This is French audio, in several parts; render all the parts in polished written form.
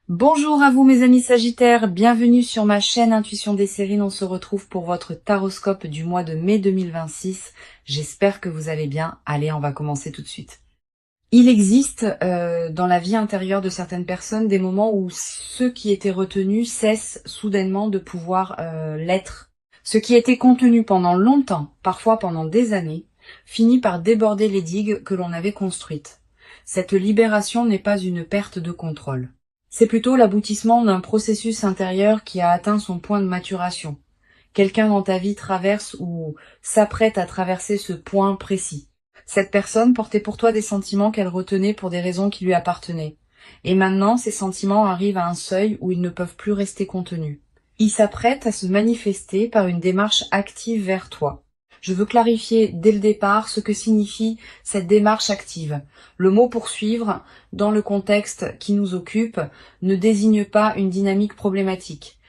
Bonjour à vous mes amis Sagittaires, bienvenue sur ma chaîne Intuition des Sérines. On se retrouve pour votre taroscope du mois de mai 2026. J'espère que vous allez bien. Allez, on va commencer tout de suite. Il existe dans la vie intérieure de certaines personnes des moments où ceux qui étaient retenus cessent soudainement de pouvoir l'être. Ce qui était contenu pendant longtemps, parfois pendant des années, finit par déborder les digues que l'on avait construites. Cette libération n'est pas une perte de contrôle. C'est plutôt l'aboutissement d'un processus intérieur qui a atteint son point de maturation. Quelqu'un dans ta vie traverse ou s'apprête à traverser ce point précis. Cette personne portait pour toi des sentiments qu'elle retenait pour des raisons qui lui appartenaient. Et maintenant, ces sentiments arrivent à un seuil où ils ne peuvent plus rester contenus. Ils s'apprêtent à se manifester par une démarche active vers toi. Je veux clarifier dès le départ ce que signifie cette démarche active. Le mot poursuivre, dans le contexte qui nous occupe, ne désigne pas une dynamique problématique.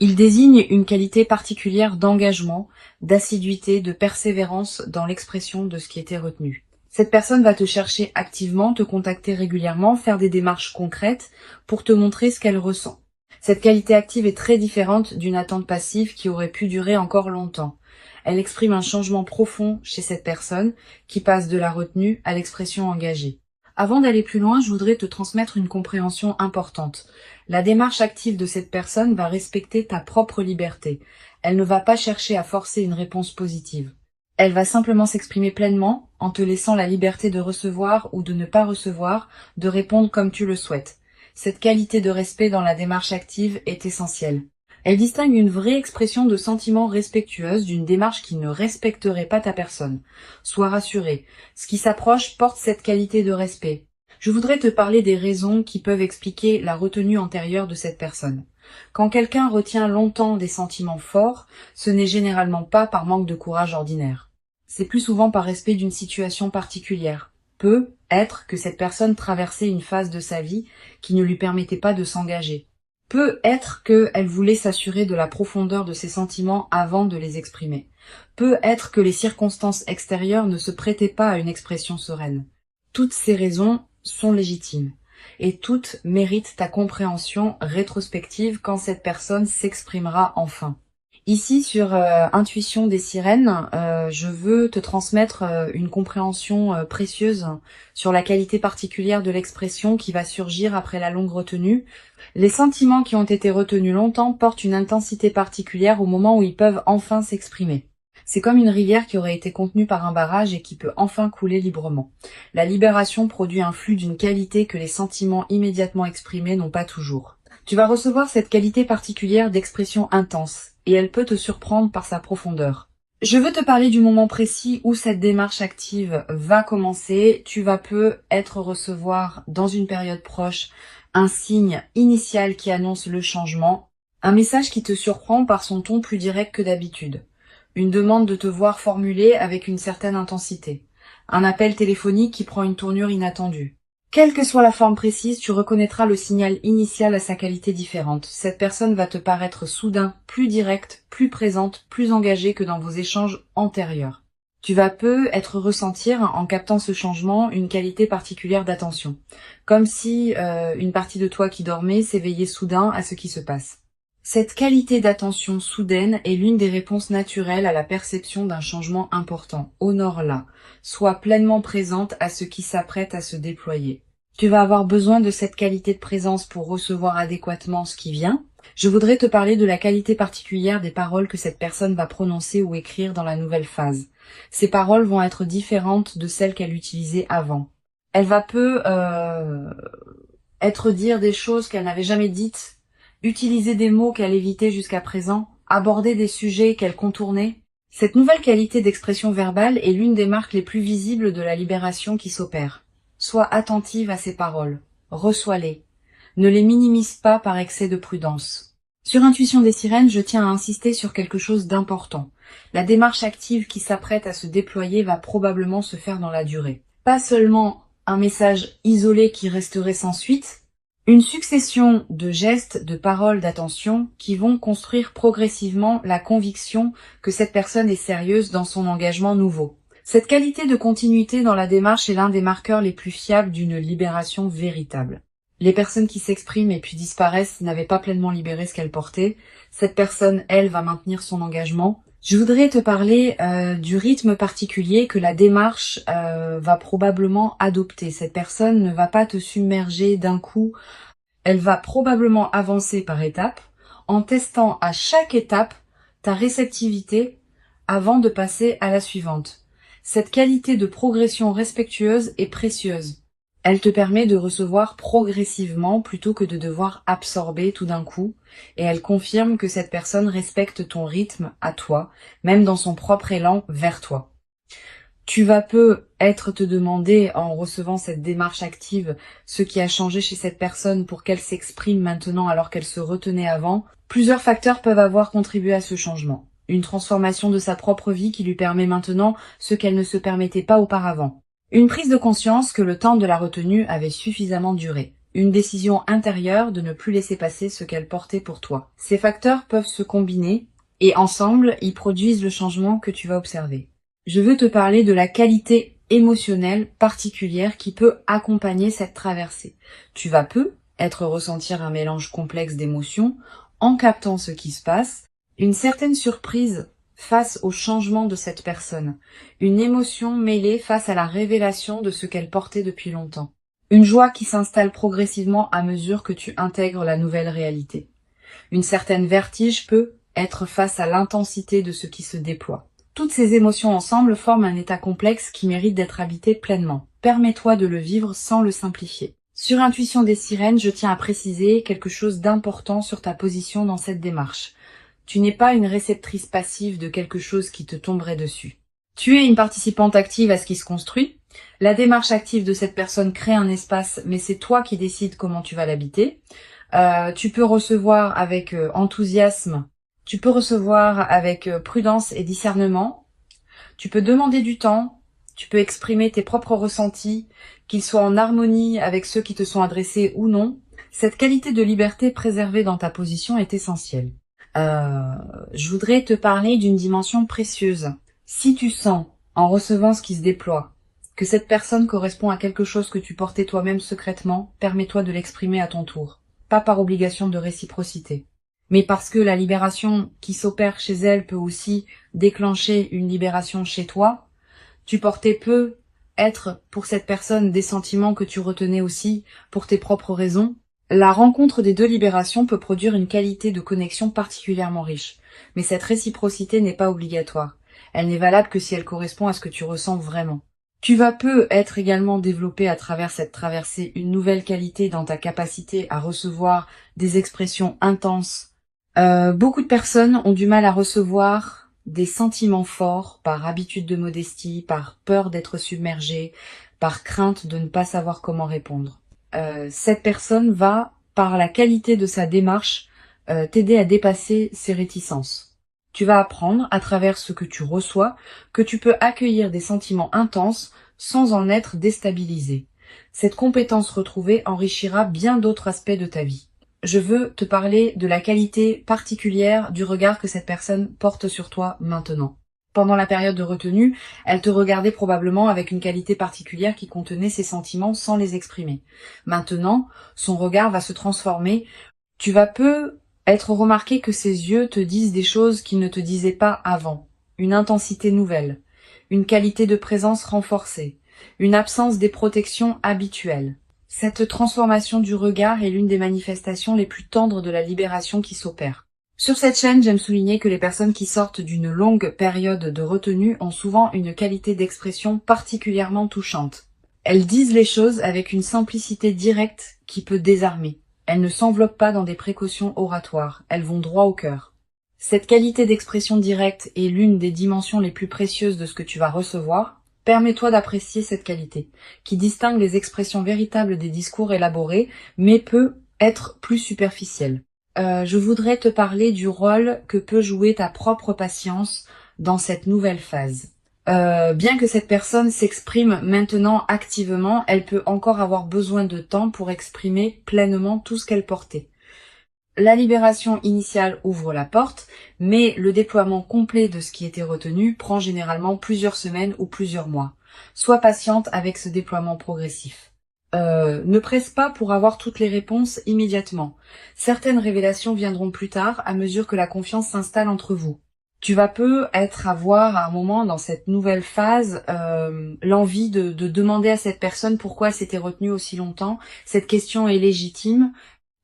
Il désigne une qualité particulière d'engagement, d'assiduité, de persévérance dans l'expression de ce qui était retenu. Cette personne va te chercher activement, te contacter régulièrement, faire des démarches concrètes pour te montrer ce qu'elle ressent. Cette qualité active est très différente d'une attente passive qui aurait pu durer encore longtemps. Elle exprime un changement profond chez cette personne qui passe de la retenue à l'expression engagée. Avant d'aller plus loin, je voudrais te transmettre une compréhension importante. La démarche active de cette personne va respecter ta propre liberté. Elle ne va pas chercher à forcer une réponse positive. Elle va simplement s'exprimer pleinement en te laissant la liberté de recevoir ou de ne pas recevoir, de répondre comme tu le souhaites. Cette qualité de respect dans la démarche active est essentielle. Elle distingue une vraie expression de sentiments respectueuse d'une démarche qui ne respecterait pas ta personne. Sois rassuré, ce qui s'approche porte cette qualité de respect. Je voudrais te parler des raisons qui peuvent expliquer la retenue antérieure de cette personne. Quand quelqu'un retient longtemps des sentiments forts, ce n'est généralement pas par manque de courage ordinaire. C'est plus souvent par respect d'une situation particulière. Peut être que cette personne traversait une phase de sa vie qui ne lui permettait pas de s'engager. Peut être qu'elle voulait s'assurer de la profondeur de ses sentiments avant de les exprimer. Peut être que les circonstances extérieures ne se prêtaient pas à une expression sereine. Toutes ces raisons sont légitimes, et toutes méritent ta compréhension rétrospective quand cette personne s'exprimera enfin. Ici, sur Intuition des Sirènes, je veux te transmettre une compréhension précieuse sur la qualité particulière de l'expression qui va surgir après la longue retenue. Les sentiments qui ont été retenus longtemps portent une intensité particulière au moment où ils peuvent enfin s'exprimer. C'est comme une rivière qui aurait été contenue par un barrage et qui peut enfin couler librement. La libération produit un flux d'une qualité que les sentiments immédiatement exprimés n'ont pas toujours. Tu vas recevoir cette qualité particulière d'expression intense, et elle peut te surprendre par sa profondeur. Je veux te parler du moment précis où cette démarche active va commencer. Tu vas peut-être recevoir dans une période proche un signe initial qui annonce le changement, un message qui te surprend par son ton plus direct que d'habitude, une demande de te voir formulée avec une certaine intensité, un appel téléphonique qui prend une tournure inattendue. Quelle que soit la forme précise, tu reconnaîtras le signal initial à sa qualité différente. Cette personne va te paraître soudain plus directe, plus présente, plus engagée que dans vos échanges antérieurs. Tu vas peut-être ressentir, en captant ce changement, une qualité particulière d'attention. Comme si une partie de toi qui dormait s'éveillait soudain à ce qui se passe. Cette qualité d'attention soudaine est l'une des réponses naturelles à la perception d'un changement important. Honore-la. Sois pleinement présente à ce qui s'apprête à se déployer. Tu vas avoir besoin de cette qualité de présence pour recevoir adéquatement ce qui vient. Je voudrais te parler de la qualité particulière des paroles que cette personne va prononcer ou écrire dans la nouvelle phase. Ces paroles vont être différentes de celles qu'elle utilisait avant. Elle va être dire des choses qu'elle n'avait jamais dites, utiliser des mots qu'elle évitait jusqu'à présent, aborder des sujets qu'elle contournait. Cette nouvelle qualité d'expression verbale est l'une des marques les plus visibles de la libération qui s'opère. Sois attentive à ces paroles, reçois-les. Ne les minimise pas par excès de prudence. Sur Intuition des Sirènes, je tiens à insister sur quelque chose d'important. La démarche active qui s'apprête à se déployer va probablement se faire dans la durée. Pas seulement un message isolé qui resterait sans suite, une succession de gestes, de paroles, d'attention qui vont construire progressivement la conviction que cette personne est sérieuse dans son engagement nouveau. Cette qualité de continuité dans la démarche est l'un des marqueurs les plus fiables d'une libération véritable. Les personnes qui s'expriment et puis disparaissent n'avaient pas pleinement libéré ce qu'elles portaient. Cette personne, elle, va maintenir son engagement. Je voudrais te parler du rythme particulier que la démarche va probablement adopter. Cette personne ne va pas te submerger d'un coup. Elle va probablement avancer par étapes en testant à chaque étape ta réceptivité avant de passer à la suivante. Cette qualité de progression respectueuse est précieuse. Elle te permet de recevoir progressivement plutôt que de devoir absorber tout d'un coup, et elle confirme que cette personne respecte ton rythme à toi, même dans son propre élan vers toi. Tu vas peut-être te demander, en recevant cette démarche active, ce qui a changé chez cette personne pour qu'elle s'exprime maintenant alors qu'elle se retenait avant. Plusieurs facteurs peuvent avoir contribué à ce changement. Une transformation de sa propre vie qui lui permet maintenant ce qu'elle ne se permettait pas auparavant. Une prise de conscience que le temps de la retenue avait suffisamment duré. Une décision intérieure de ne plus laisser passer ce qu'elle portait pour toi. Ces facteurs peuvent se combiner et ensemble, ils produisent le changement que tu vas observer. Je veux te parler de la qualité émotionnelle particulière qui peut accompagner cette traversée. Tu vas peut-être ressentir un mélange complexe d'émotions en captant ce qui se passe, une certaine surprise face au changement de cette personne, une émotion mêlée face à la révélation de ce qu'elle portait depuis longtemps, une joie qui s'installe progressivement à mesure que tu intègres la nouvelle réalité. Une certaine vertige peut être face à l'intensité de ce qui se déploie. Toutes ces émotions ensemble forment un état complexe qui mérite d'être habité pleinement. Permets-toi de le vivre sans le simplifier. Sur Intuition des Sirènes, je tiens à préciser quelque chose d'important sur ta position dans cette démarche. Tu n'es pas une réceptrice passive de quelque chose qui te tomberait dessus. Tu es une participante active à ce qui se construit. La démarche active de cette personne crée un espace, mais c'est toi qui décides comment tu vas l'habiter. Tu peux recevoir avec enthousiasme. Tu peux recevoir avec prudence et discernement. Tu peux demander du temps. Tu peux exprimer tes propres ressentis, qu'ils soient en harmonie avec ceux qui te sont adressés ou non. Cette qualité de liberté préservée dans ta position est essentielle. Je voudrais te parler d'une dimension précieuse. Si tu sens, en recevant ce qui se déploie, que cette personne correspond à quelque chose que tu portais toi-même secrètement, permets-toi de l'exprimer à ton tour. Pas par obligation de réciprocité, mais parce que la libération qui s'opère chez elle peut aussi déclencher une libération chez toi. Tu portais peut-être pour cette personne des sentiments que tu retenais aussi pour tes propres raisons. La rencontre des deux libérations peut produire une qualité de connexion particulièrement riche, mais cette réciprocité n'est pas obligatoire. Elle n'est valable que si elle correspond à ce que tu ressens vraiment. Tu vas peut-être également développer à travers cette traversée une nouvelle qualité dans ta capacité à recevoir des expressions intenses. Beaucoup de personnes ont du mal à recevoir des sentiments forts par habitude de modestie, par peur d'être submergée, par crainte de ne pas savoir comment répondre. Cette personne va, par la qualité de sa démarche, t'aider à dépasser ces réticences. Tu vas apprendre, à travers ce que tu reçois, que tu peux accueillir des sentiments intenses sans en être déstabilisé. Cette compétence retrouvée enrichira bien d'autres aspects de ta vie. Je veux te parler de la qualité particulière du regard que cette personne porte sur toi maintenant. Pendant la période de retenue, elle te regardait probablement avec une qualité particulière qui contenait ses sentiments sans les exprimer. Maintenant, son regard va se transformer. Tu vas être remarqué que ses yeux te disent des choses qu'ils ne te disaient pas avant. Une intensité nouvelle, une qualité de présence renforcée, une absence des protections habituelles. Cette transformation du regard est l'une des manifestations les plus tendres de la libération qui s'opère. Sur cette chaîne, j'aime souligner que les personnes qui sortent d'une longue période de retenue ont souvent une qualité d'expression particulièrement touchante. Elles disent les choses avec une simplicité directe qui peut désarmer. Elles ne s'enveloppent pas dans des précautions oratoires, elles vont droit au cœur. Cette qualité d'expression directe est l'une des dimensions les plus précieuses de ce que tu vas recevoir. Permets-toi d'apprécier cette qualité, qui distingue les expressions véritables des discours élaborés, mais peut être plus superficielle. Je voudrais te parler du rôle que peut jouer ta propre patience dans cette nouvelle phase. Bien que cette personne s'exprime maintenant activement, elle peut encore avoir besoin de temps pour exprimer pleinement tout ce qu'elle portait. La libération initiale ouvre la porte, mais le déploiement complet de ce qui était retenu prend généralement plusieurs semaines ou plusieurs mois. Sois patiente avec ce déploiement progressif. Ne presse pas pour avoir toutes les réponses immédiatement. Certaines révélations viendront plus tard à mesure que la confiance s'installe entre vous. Tu vas avoir à un moment dans cette nouvelle phase l'envie de demander à cette personne pourquoi elle s'était retenue aussi longtemps. Cette question est légitime.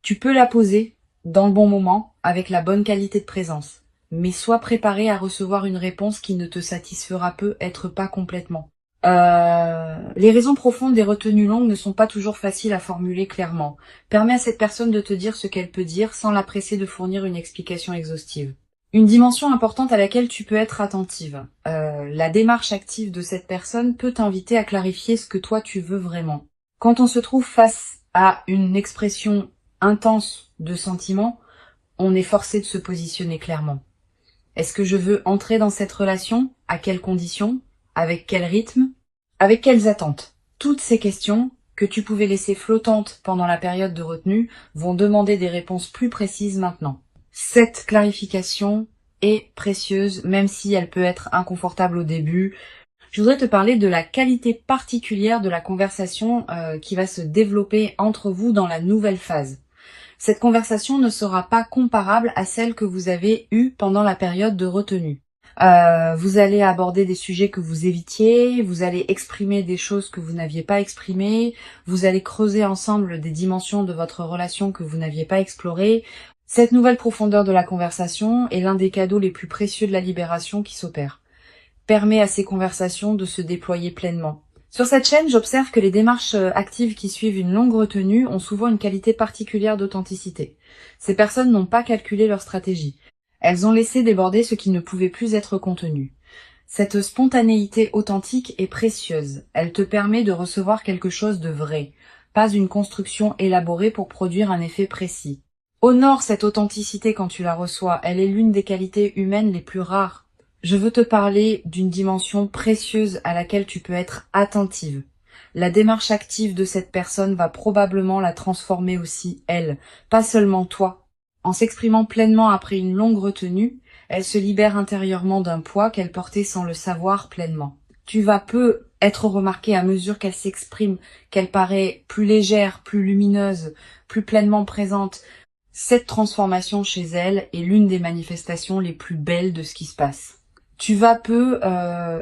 Tu peux la poser dans le bon moment avec la bonne qualité de présence. Mais sois préparé à recevoir une réponse qui ne te satisfera peut-être pas complètement. Les raisons profondes des retenues longues ne sont pas toujours faciles à formuler clairement. Permets à cette personne de te dire ce qu'elle peut dire sans la presser de fournir une explication exhaustive. Une dimension importante à laquelle tu peux être attentive. La démarche active de cette personne peut t'inviter à clarifier ce que toi tu veux vraiment. Quand on se trouve face à une expression intense de sentiments, on est forcé de se positionner clairement. Est-ce que je veux entrer dans cette relation? À quelles conditions? Avec quel rythme? Avec quelles attentes? Toutes ces questions que tu pouvais laisser flottantes pendant la période de retenue vont demander des réponses plus précises maintenant. Cette clarification est précieuse, même si elle peut être inconfortable au début. Je voudrais te parler de la qualité particulière de la conversation qui va se développer entre vous dans la nouvelle phase. Cette conversation ne sera pas comparable à celle que vous avez eue pendant la période de retenue. Vous allez aborder des sujets que vous évitiez, vous allez exprimer des choses que vous n'aviez pas exprimées, vous allez creuser ensemble des dimensions de votre relation que vous n'aviez pas explorées. Cette nouvelle profondeur de la conversation est l'un des cadeaux les plus précieux de la libération qui s'opère. Permet à ces conversations de se déployer pleinement. Sur cette chaîne, j'observe que les démarches actives qui suivent une longue retenue ont souvent une qualité particulière d'authenticité. Ces personnes n'ont pas calculé leur stratégie. Elles ont laissé déborder ce qui ne pouvait plus être contenu. Cette spontanéité authentique est précieuse. Elle te permet de recevoir quelque chose de vrai, pas une construction élaborée pour produire un effet précis. Honore cette authenticité quand tu la reçois. Elle est l'une des qualités humaines les plus rares. Je veux te parler d'une dimension précieuse à laquelle tu peux être attentive. La démarche active de cette personne va probablement la transformer aussi, elle, pas seulement toi. En s'exprimant pleinement après une longue retenue, elle se libère intérieurement d'un poids qu'elle portait sans le savoir pleinement. Tu vas peu être remarqué à mesure qu'elle s'exprime, qu'elle paraît plus légère, plus lumineuse, plus pleinement présente. Cette transformation chez elle est l'une des manifestations les plus belles de ce qui se passe. Tu vas peu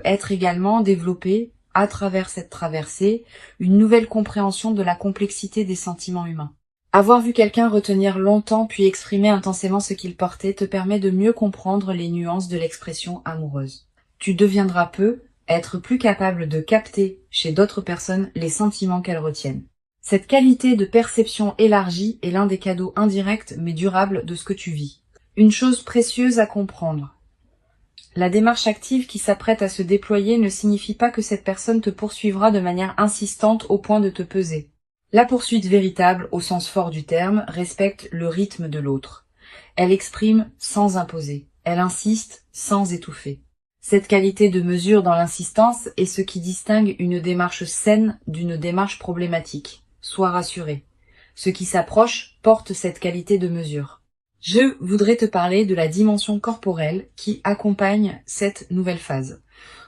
être également développé, à travers cette traversée, une nouvelle compréhension de la complexité des sentiments humains. Avoir vu quelqu'un retenir longtemps puis exprimer intensément ce qu'il portait te permet de mieux comprendre les nuances de l'expression amoureuse. Tu deviendras peu être plus capable de capter chez d'autres personnes les sentiments qu'elles retiennent. Cette qualité de perception élargie est l'un des cadeaux indirects mais durables de ce que tu vis. Une chose précieuse à comprendre. La démarche active qui s'apprête à se déployer ne signifie pas que cette personne te poursuivra de manière insistante au point de te peser. La poursuite véritable, au sens fort du terme, respecte le rythme de l'autre. Elle exprime sans imposer. Elle insiste sans étouffer. Cette qualité de mesure dans l'insistance est ce qui distingue une démarche saine d'une démarche problématique. Sois rassuré. Ce qui s'approche porte cette qualité de mesure. Je voudrais te parler de la dimension corporelle qui accompagne cette nouvelle phase.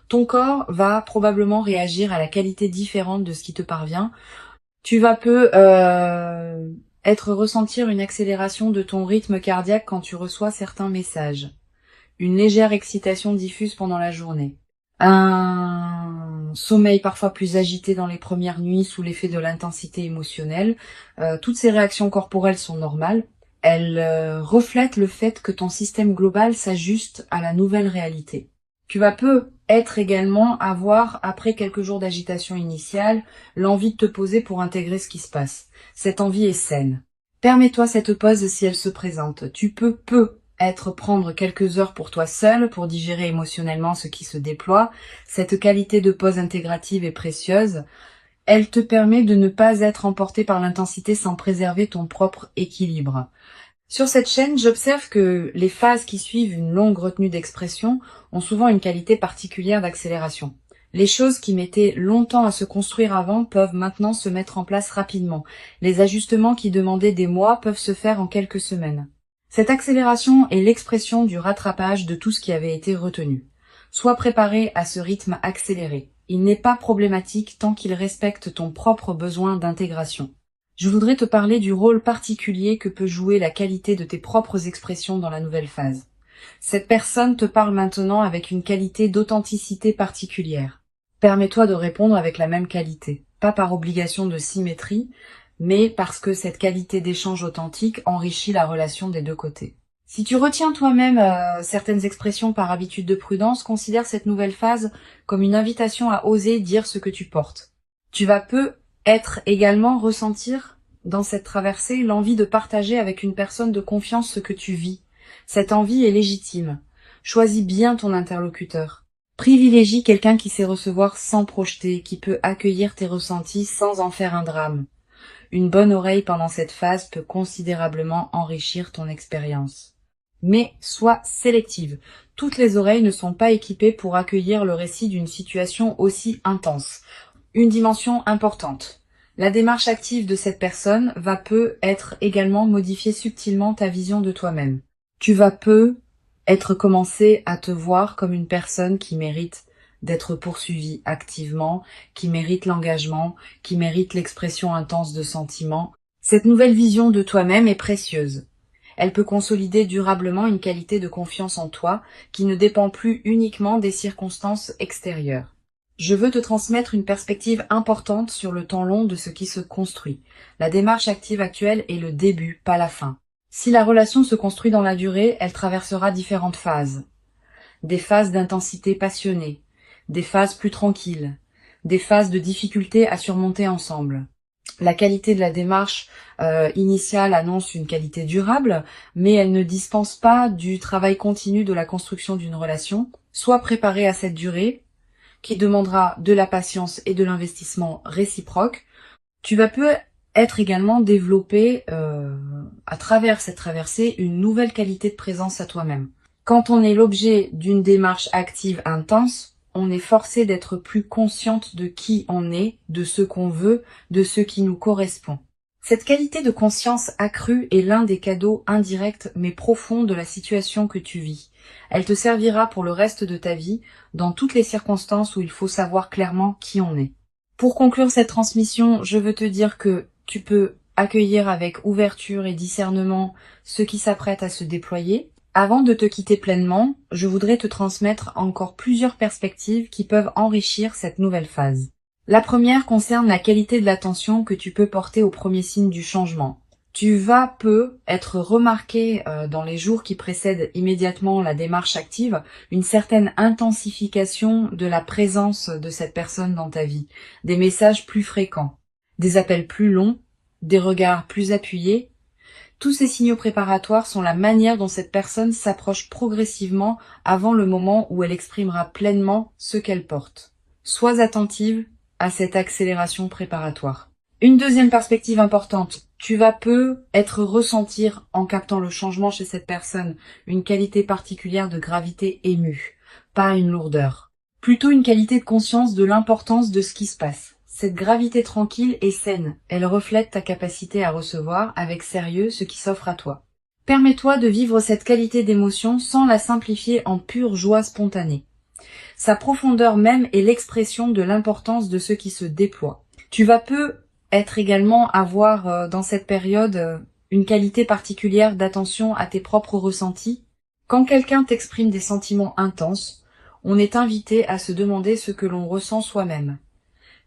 Ton corps va probablement réagir à la qualité différente de ce qui te parvient. Tu vas ressentir une accélération de ton rythme cardiaque quand tu reçois certains messages. Une légère excitation diffuse pendant la journée. Un sommeil parfois plus agité dans les premières nuits sous l'effet de l'intensité émotionnelle. Toutes ces réactions corporelles sont normales. Elles reflètent le fait que ton système global s'ajuste à la nouvelle réalité. Tu vas peut-être également avoir, après quelques jours d'agitation initiale, l'envie de te poser pour intégrer ce qui se passe. Cette envie est saine. Permets-toi cette pause si elle se présente. Tu peux prendre quelques heures pour toi seul, pour digérer émotionnellement ce qui se déploie. Cette qualité de pause intégrative est précieuse. Elle te permet de ne pas être emporté par l'intensité sans préserver ton propre équilibre. Sur cette chaîne, j'observe que les phases qui suivent une longue retenue d'expression ont souvent une qualité particulière d'accélération. Les choses qui mettaient longtemps à se construire avant peuvent maintenant se mettre en place rapidement. Les ajustements qui demandaient des mois peuvent se faire en quelques semaines. Cette accélération est l'expression du rattrapage de tout ce qui avait été retenu. Sois préparé à ce rythme accéléré. Il n'est pas problématique tant qu'il respecte ton propre besoin d'intégration. Je voudrais te parler du rôle particulier que peut jouer la qualité de tes propres expressions dans la nouvelle phase. Cette personne te parle maintenant avec une qualité d'authenticité particulière. Permets-toi de répondre avec la même qualité, pas par obligation de symétrie, mais parce que cette qualité d'échange authentique enrichit la relation des deux côtés. Si tu retiens toi-même certaines expressions par habitude de prudence, considère cette nouvelle phase comme une invitation à oser dire ce que tu portes. Tu vas être également ressentir dans cette traversée l'envie de partager avec une personne de confiance ce que tu vis. Cette envie est légitime. Choisis bien ton interlocuteur. Privilégie quelqu'un qui sait recevoir sans projeter, qui peut accueillir tes ressentis sans en faire un drame. Une bonne oreille pendant cette phase peut considérablement enrichir ton expérience. Mais sois sélective. Toutes les oreilles ne sont pas équipées pour accueillir le récit d'une situation aussi intense. Une dimension importante. La démarche active de cette personne va être également modifier subtilement ta vision de toi-même. Tu vas être commencé à te voir comme une personne qui mérite d'être poursuivie activement, qui mérite l'engagement, qui mérite l'expression intense de sentiments. Cette nouvelle vision de toi-même est précieuse. Elle peut consolider durablement une qualité de confiance en toi qui ne dépend plus uniquement des circonstances extérieures. Je veux te transmettre une perspective importante sur le temps long de ce qui se construit. La démarche active actuelle est le début, pas la fin. Si la relation se construit dans la durée, elle traversera différentes phases. Des phases d'intensité passionnée, des phases plus tranquilles, des phases de difficulté à surmonter ensemble. La qualité de la démarche initiale annonce une qualité durable, mais elle ne dispense pas du travail continu de la construction d'une relation. Sois préparé à cette durée, qui demandera de la patience et de l'investissement réciproque. Tu vas être également développé à travers cette traversée une nouvelle qualité de présence à toi-même. Quand on est l'objet d'une démarche active intense, on est forcé d'être plus consciente de qui on est, de ce qu'on veut, de ce qui nous correspond. Cette qualité de conscience accrue est l'un des cadeaux indirects mais profonds de la situation que tu vis. Elle te servira pour le reste de ta vie, dans toutes les circonstances où il faut savoir clairement qui on est. Pour conclure cette transmission, je veux te dire que tu peux accueillir avec ouverture et discernement ce qui s'apprête à se déployer. Avant de te quitter pleinement, je voudrais te transmettre encore plusieurs perspectives qui peuvent enrichir cette nouvelle phase. La première concerne la qualité de l'attention que tu peux porter aux premiers signes du changement. Tu vas être remarqué dans les jours qui précèdent immédiatement la démarche active, une certaine intensification de la présence de cette personne dans ta vie, des messages plus fréquents, des appels plus longs, des regards plus appuyés. Tous ces signaux préparatoires sont la manière dont cette personne s'approche progressivement avant le moment où elle exprimera pleinement ce qu'elle porte. Sois attentive à cette accélération préparatoire. Une deuxième perspective importante, tu vas être ressentir en captant le changement chez cette personne une qualité particulière de gravité émue, pas une lourdeur. Plutôt une qualité de conscience de l'importance de ce qui se passe. Cette gravité tranquille est saine, elle reflète ta capacité à recevoir avec sérieux ce qui s'offre à toi. Permets-toi de vivre cette qualité d'émotion sans la simplifier en pure joie spontanée. Sa profondeur même est l'expression de l'importance de ce qui se déploie. Tu vas être également avoir dans cette période une qualité particulière d'attention à tes propres ressentis. Quand quelqu'un t'exprime des sentiments intenses, on est invité à se demander ce que l'on ressent soi-même.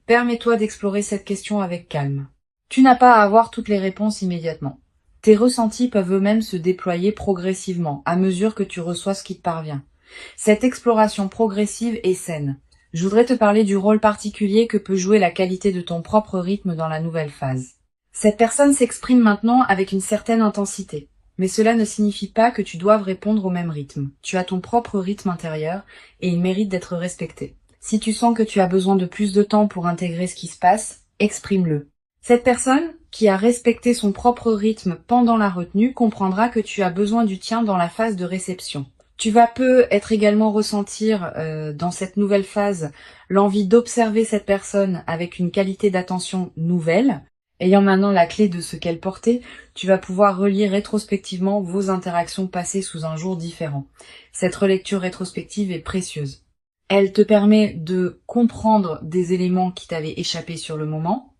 Permets-toi d'explorer cette question avec calme. Tu n'as pas à avoir toutes les réponses immédiatement. Tes ressentis peuvent eux-mêmes se déployer progressivement, à mesure que tu reçois ce qui te parvient. Cette exploration progressive est saine. Je voudrais te parler du rôle particulier que peut jouer la qualité de ton propre rythme dans la nouvelle phase. Cette personne s'exprime maintenant avec une certaine intensité, mais cela ne signifie pas que tu doives répondre au même rythme. Tu as ton propre rythme intérieur et il mérite d'être respecté. Si tu sens que tu as besoin de plus de temps pour intégrer ce qui se passe, exprime-le. Cette personne, qui a respecté son propre rythme pendant la retenue, comprendra que tu as besoin du tien dans la phase de réception. Tu vas être également ressentir dans cette nouvelle phase l'envie d'observer cette personne avec une qualité d'attention nouvelle. Ayant maintenant la clé de ce qu'elle portait, tu vas pouvoir relire rétrospectivement vos interactions passées sous un jour différent. Cette relecture rétrospective est précieuse. Elle te permet de comprendre des éléments qui t'avaient échappé sur le moment.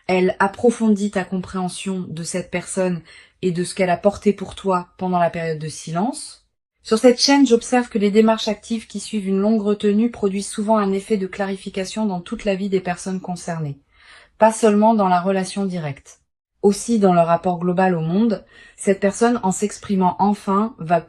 Elle approfondit ta compréhension de cette personne et de ce qu'elle a porté pour toi pendant la période de silence. Sur cette chaîne, j'observe que les démarches actives qui suivent une longue retenue produisent souvent un effet de clarification dans toute la vie des personnes concernées, pas seulement dans la relation directe. Aussi, dans le rapport global au monde, cette personne, en s'exprimant enfin, va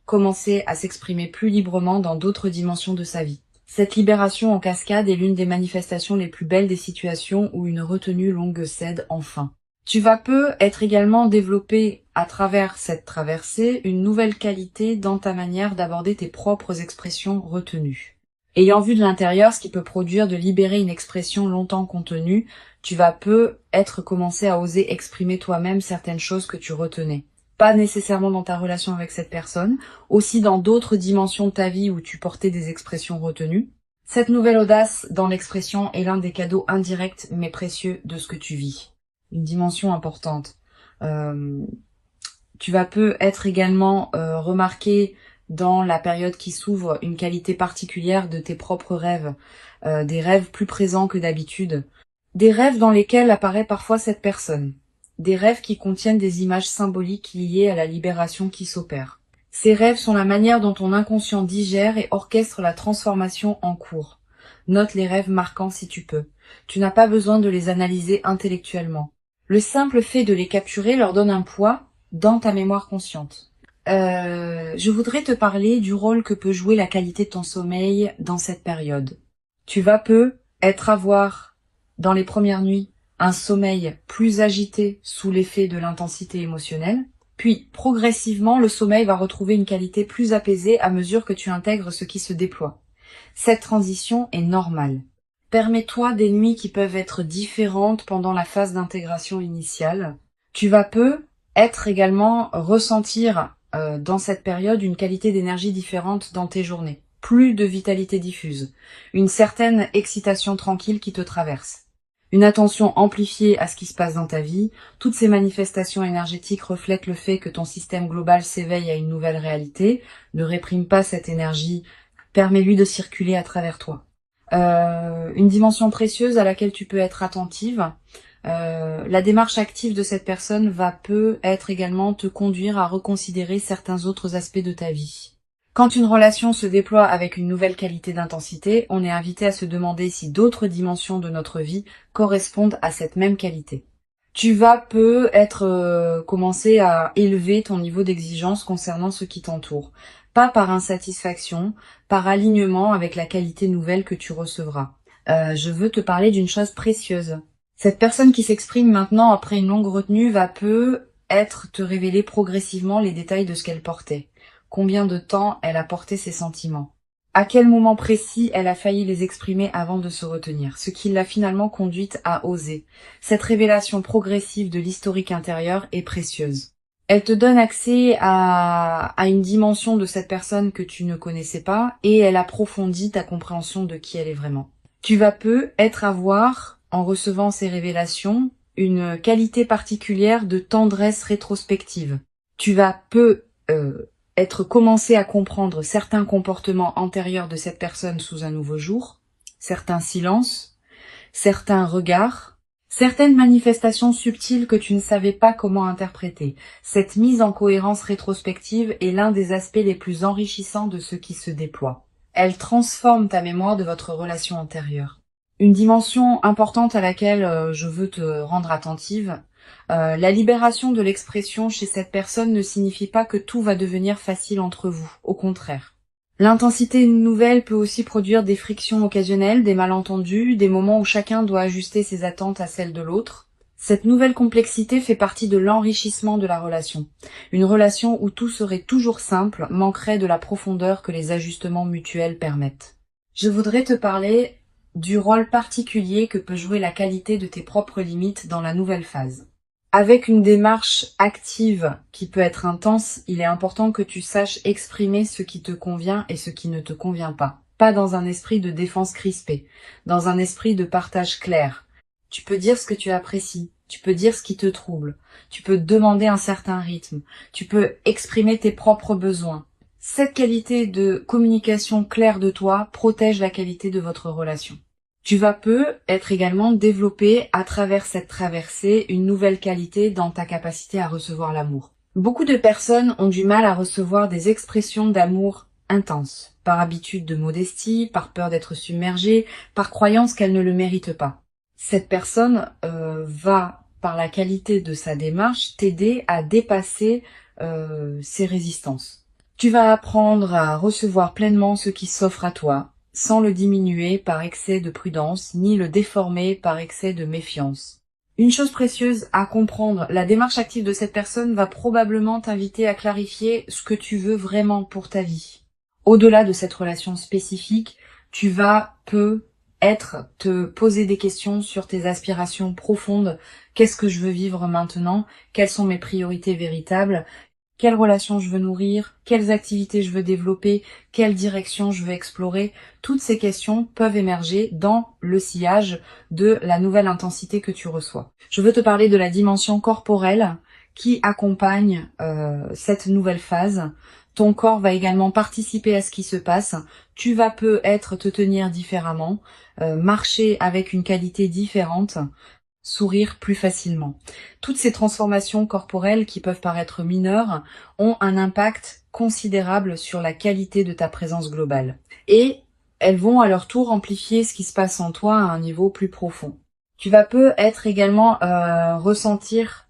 commencer à s'exprimer plus librement dans d'autres dimensions de sa vie. Cette libération en cascade est l'une des manifestations les plus belles des situations où une retenue longue cède enfin. Tu vas être également développé à travers cette traversée une nouvelle qualité dans ta manière d'aborder tes propres expressions retenues. Ayant vu de l'intérieur ce qui peut produire de libérer une expression longtemps contenue, tu vas commencer à oser exprimer toi-même certaines choses que tu retenais. Pas nécessairement dans ta relation avec cette personne, aussi dans d'autres dimensions de ta vie où tu portais des expressions retenues. Cette nouvelle audace dans l'expression est l'un des cadeaux indirects mais précieux de ce que tu vis. Une dimension importante. Tu vas être également remarqué dans la période qui s'ouvre une qualité particulière de tes propres rêves, des rêves plus présents que d'habitude, des rêves dans lesquels apparaît parfois cette personne, des rêves qui contiennent des images symboliques liées à la libération qui s'opère. Ces rêves sont la manière dont ton inconscient digère et orchestre la transformation en cours. Note les rêves marquants si tu peux. Tu n'as pas besoin de les analyser intellectuellement. Le simple fait de les capturer leur donne un poids dans ta mémoire consciente. Je voudrais te parler du rôle que peut jouer la qualité de ton sommeil dans cette période. Tu vas avoir, dans les premières nuits, un sommeil plus agité sous l'effet de l'intensité émotionnelle, puis progressivement le sommeil va retrouver une qualité plus apaisée à mesure que tu intègres ce qui se déploie. Cette transition est normale. Permets-toi des nuits qui peuvent être différentes pendant la phase d'intégration initiale. Tu vas également ressentir dans cette période une qualité d'énergie différente dans tes journées. Plus de vitalité diffuse, une certaine excitation tranquille qui te traverse. Une attention amplifiée à ce qui se passe dans ta vie, toutes ces manifestations énergétiques reflètent le fait que ton système global s'éveille à une nouvelle réalité, ne réprime pas cette énergie, permets-lui de circuler à travers toi. Une dimension précieuse à laquelle tu peux être attentive. La démarche active de cette personne peut être également te conduire à reconsidérer certains autres aspects de ta vie. Quand une relation se déploie avec une nouvelle qualité d'intensité, on est invité à se demander si d'autres dimensions de notre vie correspondent à cette même qualité. Tu vas commencer à élever ton niveau d'exigence concernant ce qui t'entoure. Pas par insatisfaction, par alignement avec la qualité nouvelle que tu recevras. Je veux te parler d'une chose précieuse. Cette personne qui s'exprime maintenant après une longue retenue va te révéler progressivement les détails de ce qu'elle portait. Combien de temps elle a porté ses sentiments. À quel moment précis elle a failli les exprimer avant de se retenir, ce qui l'a finalement conduite à oser. Cette révélation progressive de l'historique intérieur est précieuse. Elle te donne accès à une dimension de cette personne que tu ne connaissais pas et elle approfondit ta compréhension de qui elle est vraiment. Tu vas avoir, en recevant ces révélations, une qualité particulière de tendresse rétrospective. Tu vas commencer à comprendre certains comportements antérieurs de cette personne sous un nouveau jour, certains silences, certains regards, certaines manifestations subtiles que tu ne savais pas comment interpréter. Cette mise en cohérence rétrospective est l'un des aspects les plus enrichissants de ce qui se déploie. Elle transforme ta mémoire de votre relation antérieure. Une dimension importante à laquelle je veux te rendre attentive, la libération de l'expression chez cette personne ne signifie pas que tout va devenir facile entre vous, au contraire. L'intensité nouvelle peut aussi produire des frictions occasionnelles, des malentendus, des moments où chacun doit ajuster ses attentes à celles de l'autre. Cette nouvelle complexité fait partie de l'enrichissement de la relation. Une relation où tout serait toujours simple manquerait de la profondeur que les ajustements mutuels permettent. Je voudrais te parler du rôle particulier que peut jouer la qualité de tes propres limites dans la nouvelle phase. Avec une démarche active qui peut être intense, il est important que tu saches exprimer ce qui te convient et ce qui ne te convient pas. Pas dans un esprit de défense crispée, dans un esprit de partage clair. Tu peux dire ce que tu apprécies, tu peux dire ce qui te trouble, tu peux demander un certain rythme, tu peux exprimer tes propres besoins. Cette qualité de communication claire de toi protège la qualité de votre relation. Tu vas être également développé à travers cette traversée une nouvelle qualité dans ta capacité à recevoir l'amour. Beaucoup de personnes ont du mal à recevoir des expressions d'amour intenses, par habitude de modestie, par peur d'être submergée, par croyance qu'elles ne le méritent pas. Cette personne va, par la qualité de sa démarche, t'aider à dépasser ces résistances. Tu vas apprendre à recevoir pleinement ce qui s'offre à toi, sans le diminuer par excès de prudence, ni le déformer par excès de méfiance. Une chose précieuse à comprendre, la démarche active de cette personne va probablement t'inviter à clarifier ce que tu veux vraiment pour ta vie. Au-delà de cette relation spécifique, tu vas te poser des questions sur tes aspirations profondes. Qu'est-ce que je veux vivre maintenant? Quelles sont mes priorités véritables? Quelles relations je veux nourrir, quelles activités je veux développer, quelle direction je veux explorer. Toutes ces questions peuvent émerger dans le sillage de la nouvelle intensité que tu reçois. Je veux te parler de la dimension corporelle qui accompagne cette nouvelle phase. Ton corps va également participer à ce qui se passe. Tu vas peut-être te tenir différemment, marcher avec une qualité différente, sourire plus facilement. Toutes ces transformations corporelles qui peuvent paraître mineures ont un impact considérable sur la qualité de ta présence globale. Et elles vont à leur tour amplifier ce qui se passe en toi à un niveau plus profond. Tu vas peut-être également ressentir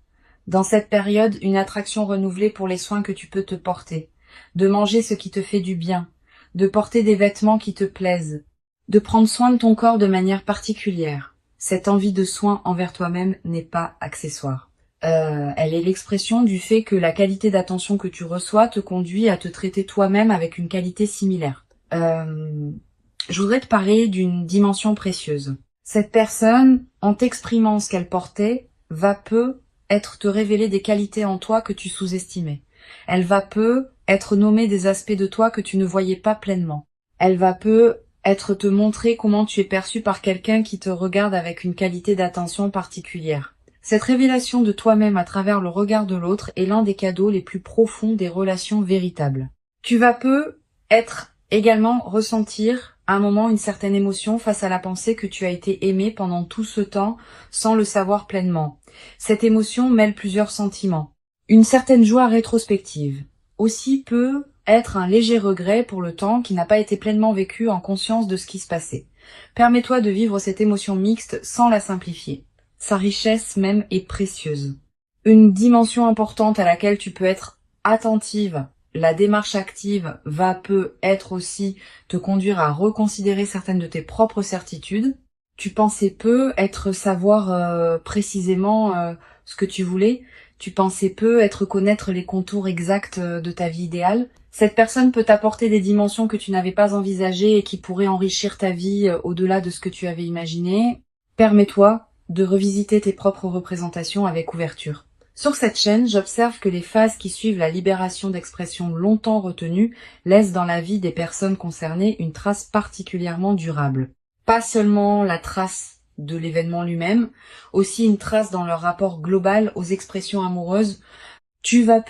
dans cette période une attraction renouvelée pour les soins que tu peux te porter, de manger ce qui te fait du bien, de porter des vêtements qui te plaisent, de prendre soin de ton corps de manière particulière. Cette envie de soin envers toi-même n'est pas accessoire. Elle est l'expression du fait que la qualité d'attention que tu reçois te conduit à te traiter toi-même avec une qualité similaire. Je voudrais te parler d'une dimension précieuse. Cette personne, en t'exprimant ce qu'elle portait, va être te révéler des qualités en toi que tu sous-estimais. Elle va être nommer des aspects de toi que tu ne voyais pas pleinement. Elle va être te montrer comment tu es perçu par quelqu'un qui te regarde avec une qualité d'attention particulière. Cette révélation de toi-même à travers le regard de l'autre est l'un des cadeaux les plus profonds des relations véritables. Tu vas être également ressentir à un moment une certaine émotion face à la pensée que tu as été aimé pendant tout ce temps sans le savoir pleinement. Cette émotion mêle plusieurs sentiments. Une certaine joie rétrospective. Aussi être un léger regret pour le temps qui n'a pas été pleinement vécu en conscience de ce qui se passait. Permets-toi de vivre cette émotion mixte sans la simplifier. Sa richesse même est précieuse. Une dimension importante à laquelle tu peux être attentive, la démarche active être aussi te conduire à reconsidérer certaines de tes propres certitudes. Tu pensais savoir précisément ce que tu voulais. Tu pensais connaître les contours exacts de ta vie idéale. Cette personne peut t'apporter des dimensions que tu n'avais pas envisagées et qui pourraient enrichir ta vie au-delà de ce que tu avais imaginé. Permets-toi de revisiter tes propres représentations avec ouverture. Sur cette chaîne, j'observe que les phases qui suivent la libération d'expressions longtemps retenues laissent dans la vie des personnes concernées une trace particulièrement durable. Pas seulement la trace de l'événement lui-même, aussi une trace dans leur rapport global aux expressions amoureuses. Tu vas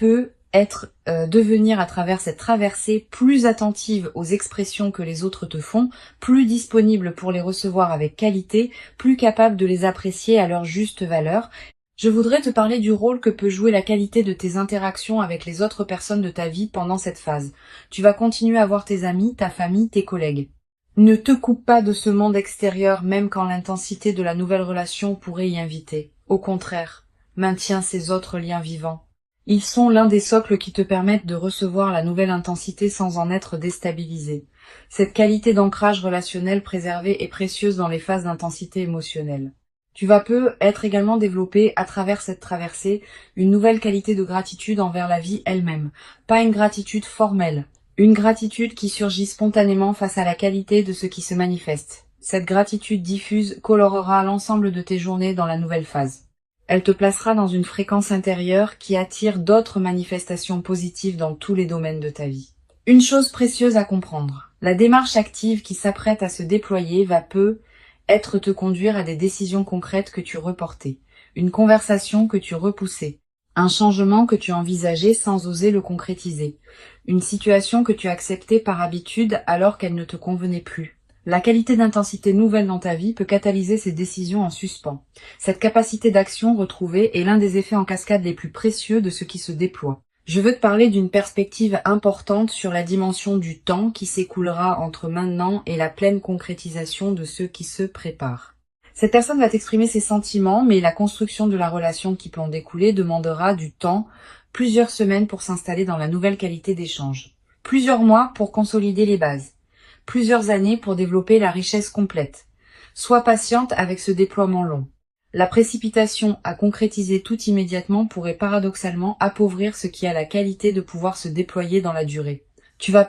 devenir à travers cette traversée plus attentive aux expressions que les autres te font, plus disponible pour les recevoir avec qualité, plus capable de les apprécier à leur juste valeur. Je voudrais te parler du rôle que peut jouer la qualité de tes interactions avec les autres personnes de ta vie pendant cette phase. Tu vas continuer à voir tes amis, ta famille, tes collègues. Ne te coupe pas de ce monde extérieur même quand l'intensité de la nouvelle relation pourrait y inviter. Au contraire, maintiens ces autres liens vivants. Ils sont l'un des socles qui te permettent de recevoir la nouvelle intensité sans en être déstabilisé. Cette qualité d'ancrage relationnel préservée est précieuse dans les phases d'intensité émotionnelle. Tu vas être également développé à travers cette traversée une nouvelle qualité de gratitude envers la vie elle-même. Pas une gratitude formelle. Une gratitude qui surgit spontanément face à la qualité de ce qui se manifeste. Cette gratitude diffuse colorera l'ensemble de tes journées dans la nouvelle phase. Elle te placera dans une fréquence intérieure qui attire d'autres manifestations positives dans tous les domaines de ta vie. Une chose précieuse à comprendre. La démarche active qui s'apprête à se déployer va te conduire à des décisions concrètes que tu reportais. Une conversation que tu repoussais. Un changement que tu envisageais sans oser le concrétiser. Une situation que tu acceptais par habitude alors qu'elle ne te convenait plus. La qualité d'intensité nouvelle dans ta vie peut catalyser ces décisions en suspens. Cette capacité d'action retrouvée est l'un des effets en cascade les plus précieux de ce qui se déploie. Je veux te parler d'une perspective importante sur la dimension du temps qui s'écoulera entre maintenant et la pleine concrétisation de ce qui se prépare. Cette personne va t'exprimer ses sentiments, mais la construction de la relation qui peut en découler demandera du temps, plusieurs semaines pour s'installer dans la nouvelle qualité d'échange, plusieurs mois pour consolider les bases, plusieurs années pour développer la richesse complète. Sois patiente avec ce déploiement long. La précipitation à concrétiser tout immédiatement pourrait paradoxalement appauvrir ce qui a la qualité de pouvoir se déployer dans la durée. Tu vas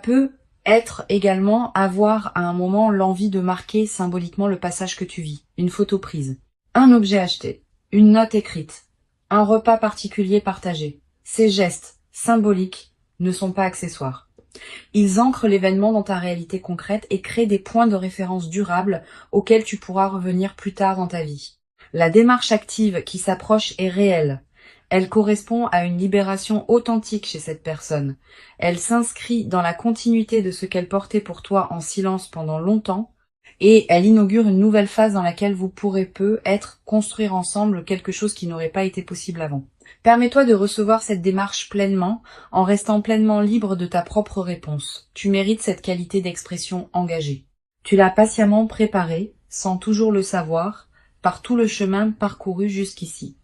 être également avoir à un moment l'envie de marquer symboliquement le passage que tu vis, une photo prise, un objet acheté, une note écrite, un repas particulier partagé. Ces gestes symboliques ne sont pas accessoires. Ils ancrent l'événement dans ta réalité concrète et créent des points de référence durables auxquels tu pourras revenir plus tard dans ta vie. La démarche active qui s'approche est réelle. Elle correspond à une libération authentique chez cette personne. Elle s'inscrit dans la continuité de ce qu'elle portait pour toi en silence pendant longtemps et elle inaugure une nouvelle phase dans laquelle vous pourrez construire ensemble quelque chose qui n'aurait pas été possible avant. Permets-toi de recevoir cette démarche pleinement en restant pleinement libre de ta propre réponse. Tu mérites cette qualité d'expression engagée. Tu l'as patiemment préparée, sans toujours le savoir, par tout le chemin parcouru jusqu'ici.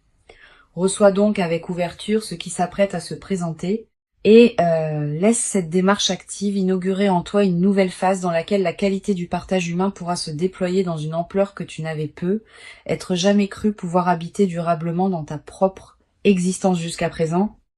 Reçois donc avec ouverture ce qui s'apprête à se présenter et laisse cette démarche active inaugurer en toi une nouvelle phase dans laquelle la qualité du partage humain pourra se déployer dans une ampleur que tu n'avais jamais cru pouvoir habiter durablement dans ta propre existence jusqu'à présent.